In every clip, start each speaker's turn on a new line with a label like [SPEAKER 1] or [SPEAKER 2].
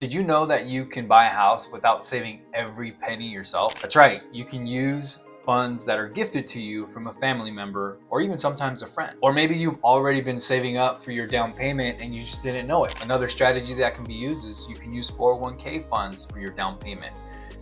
[SPEAKER 1] Did you know that you can buy a house without saving every penny yourself? That's right, you can use funds that are gifted to you from a family member or even sometimes a friend. Or maybe you've already been saving up for your down payment and you just didn't know it. Another strategy that can be used is you can use 401k funds for your down payment.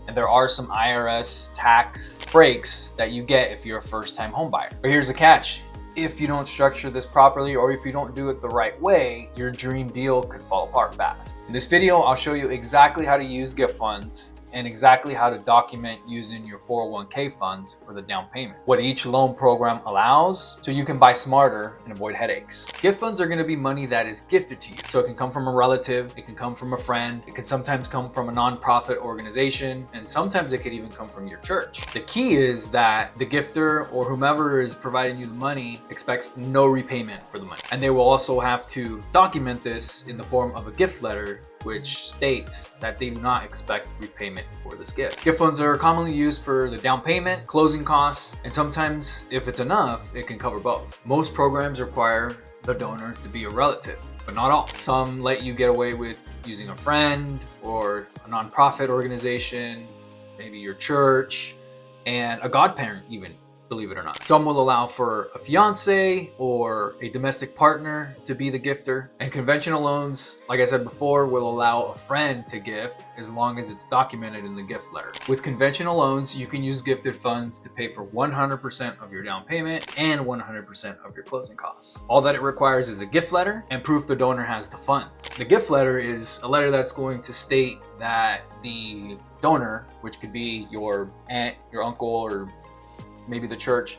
[SPEAKER 1] And there are some IRS tax breaks that you get if you're a first-time home buyer. But here's the catch. If you don't structure this properly or if you don't do it the right way, your dream deal could fall apart fast. In this video, I'll show you exactly how to use gift funds and exactly how to document using your 401k funds for the down payment. What each loan program allows so you can buy smarter and avoid headaches. Gift funds are going to be money that is gifted to you. So it can come from a relative, it can come from a friend, it can sometimes come from a nonprofit organization, and sometimes it could even come from your church. The key is that the gifter or whomever is providing you the money expects no repayment for the money. And they will also have to document this in the form of a gift letter which states that they do not expect repayment for this gift. Gift funds are commonly used for the down payment, closing costs, and sometimes, if it's enough, it can cover both. Most programs require the donor to be a relative, but not all. Some let you get away with using a friend or a nonprofit organization, maybe your church, and a godparent even, believe it or not. Some will allow for a fiance or a domestic partner to be the gifter. And conventional loans, like I said before, will allow a friend to gift as long as it's documented in the gift letter. With conventional loans, you can use gifted funds to pay for 100% of your down payment and 100% of your closing costs. All that it requires is a gift letter and proof the donor has the funds. The gift letter is a letter that's going to state that the donor, which could be your aunt, your uncle, or maybe the church,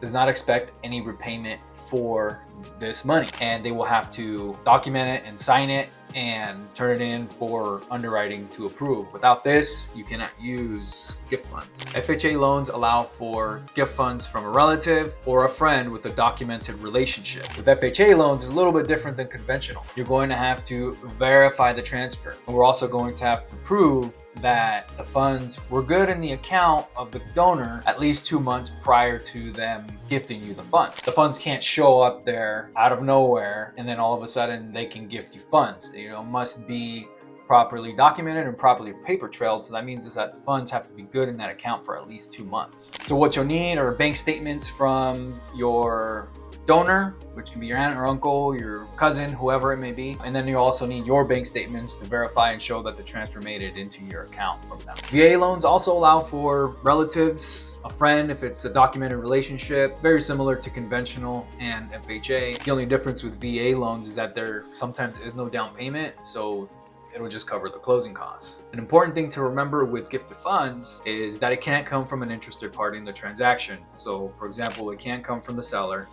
[SPEAKER 1] does not expect any repayment for this money, and they will have to document it and sign it and turn it in for underwriting to approve. Without this, you cannot use gift funds. FHA loans allow for gift funds from a relative or a friend with a documented relationship. With FHA loans, it's a little bit different than conventional. You're going to have to verify the transfer, and we're also going to have to prove that the funds were good in the account of the donor at least 2 months prior to them gifting you the funds. The funds can't show up there out of nowhere and then all of a sudden they can gift you funds. Must be properly documented and properly paper trailed. So that means is that the funds have to be good in that account for at least 2 months. So what you'll need are bank statements from your donor, which can be your aunt or uncle, your cousin, whoever it may be. And then you also need your bank statements to verify and show that the transfer made it into your account from them. VA loans also allow for relatives, a friend, if it's a documented relationship, very similar to conventional and FHA. The only difference with VA loans is that there sometimes is no down payment, so it'll just cover the closing costs. An important thing to remember with gifted funds is that it can't come from an interested party in the transaction. So for example, it can't come from the seller,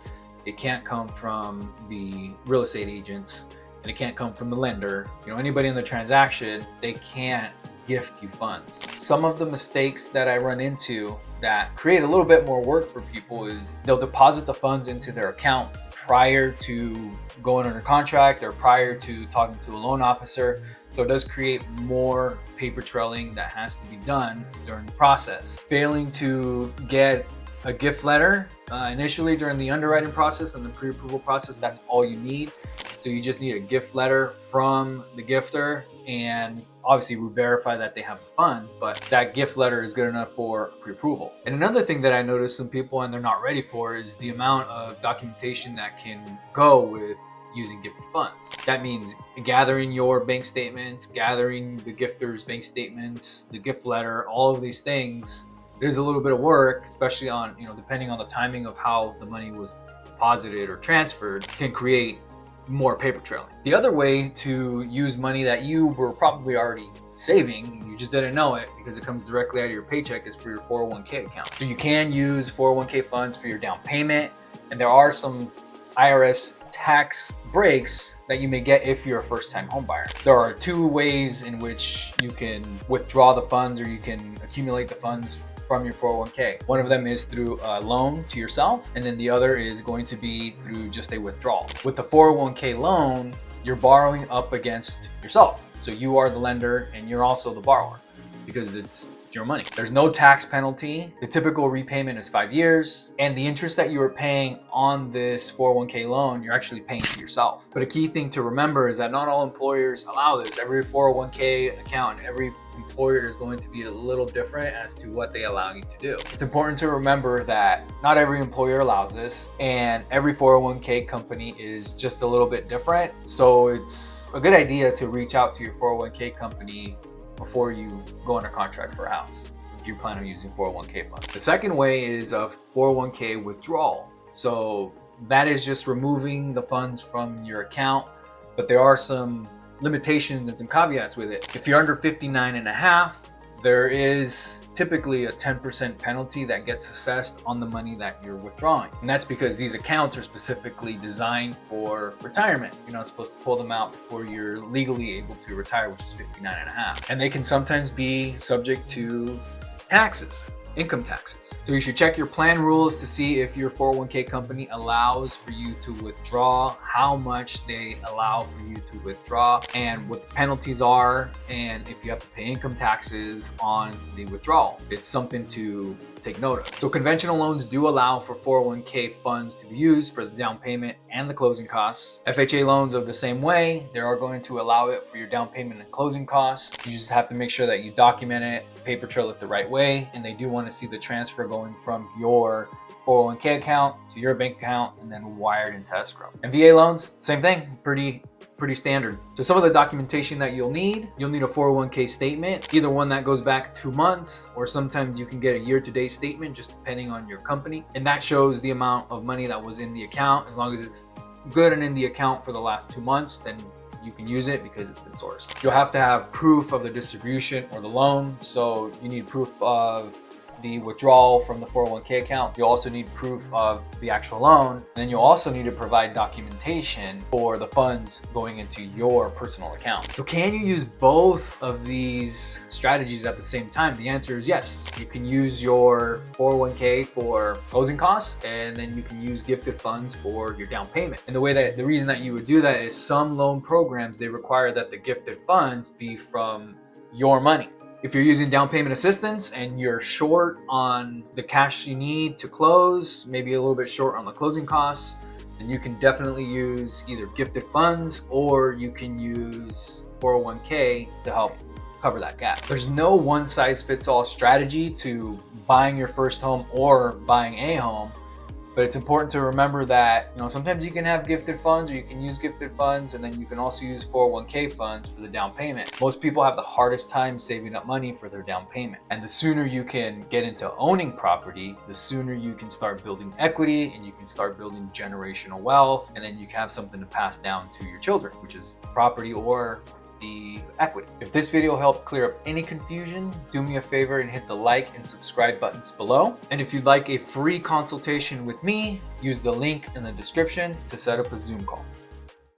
[SPEAKER 1] it can't come from the real estate agents, and it can't come from the lender. Anybody in the transaction, they can't gift you funds. Some of the mistakes that I run into that create a little bit more work for people is they'll deposit the funds into their account prior to going under contract or prior to talking to a loan officer. So it does create more paper trailing that has to be done during the process. Failing to get a gift letter initially during the underwriting process and the pre-approval process, that's all you need. So you just need a gift letter from the gifter, and obviously we verify that they have the funds, but that gift letter is good enough for pre-approval. And another thing that I noticed some people and they're not ready for is the amount of documentation that can go with using gifted funds. That means gathering your bank statements, gathering the gifter's bank statements, the gift letter, all of these things. There's a little bit of work, especially on, depending on the timing of how the money was deposited or transferred, can create more paper trailing. The other way to use money that you were probably already saving, you just didn't know it because it comes directly out of your paycheck, is for your 401k account. So you can use 401k funds for your down payment, and there are some IRS tax breaks that you may get if you're a first-time home buyer. There are 2 ways in which you can withdraw the funds or you can accumulate the funds from your 401k. One of them is through a loan to yourself, and then the other is going to be through just a withdrawal. With the 401k loan, you're borrowing up against yourself. So you are the lender and you're also the borrower because it's your money. There's no tax penalty. The typical repayment is 5 years, and the interest that you are paying on this 401k loan, you're actually paying to yourself. But a key thing to remember is that not all employers allow this. Every 401k account and every employer is going to be a little different as to what they allow you to do. It's important to remember that not every employer allows this, and every 401k company is just a little bit different. So it's a good idea to reach out to your 401k company before you go under contract for a house, if you plan on using 401k funds. The second way is a 401k withdrawal. So that is just removing the funds from your account, but there are some limitations and some caveats with it. If you're under 59.5, there is typically a 10% penalty that gets assessed on the money that you're withdrawing. And that's because these accounts are specifically designed for retirement. You're not supposed to pull them out before you're legally able to retire, which is 59.5. And they can sometimes be subject to taxes, income taxes. So you should check your plan rules to see if your 401k company allows for you to withdraw, how much they allow for you to withdraw, and what the penalties are, and if you have to pay income taxes on the withdrawal. It's something to take note of. So conventional loans do allow for 401k funds to be used for the down payment and the closing costs. FHA loans are the same way. They are going to allow it for your down payment and closing costs. You just have to make sure that you document it, paper trail it the right way, and they do want to see the transfer going from your 401k account to your bank account and then wired into escrow. And VA loans, same thing, pretty standard. So some of the documentation that you'll need a 401k statement, either one that goes back 2 months, or sometimes you can get a year-to-date statement, just depending on your company. And that shows the amount of money that was in the account. As long as it's good and in the account for the last 2 months, then you can use it because it's been sourced. You'll have to have proof of the distribution or the loan. So you need proof of the withdrawal from the 401k account. You'll also need proof of the actual loan. And then you'll also need to provide documentation for the funds going into your personal account. So can you use both of these strategies at the same time? The answer is yes. You can use your 401k for closing costs, and then you can use gifted funds for your down payment. And the reason that you would do that is some loan programs, they require that the gifted funds be from your money. If you're using down payment assistance and you're short on the cash you need to close, maybe a little bit short on the closing costs, then you can definitely use either gifted funds or you can use 401k to help cover that gap. There's no one size fits all strategy to buying your first home or buying a home. But it's important to remember that, sometimes you can have gifted funds, or you can use gifted funds, and then you can also use 401k funds for the down payment. Most people have the hardest time saving up money for their down payment. And the sooner you can get into owning property, the sooner you can start building equity and you can start building generational wealth, and then you can have something to pass down to your children, which is property or the equity. If this video helped clear up any confusion, do me a favor and hit the like and subscribe buttons below. And if you'd like a free consultation with me, use the link in the description to set up a Zoom call.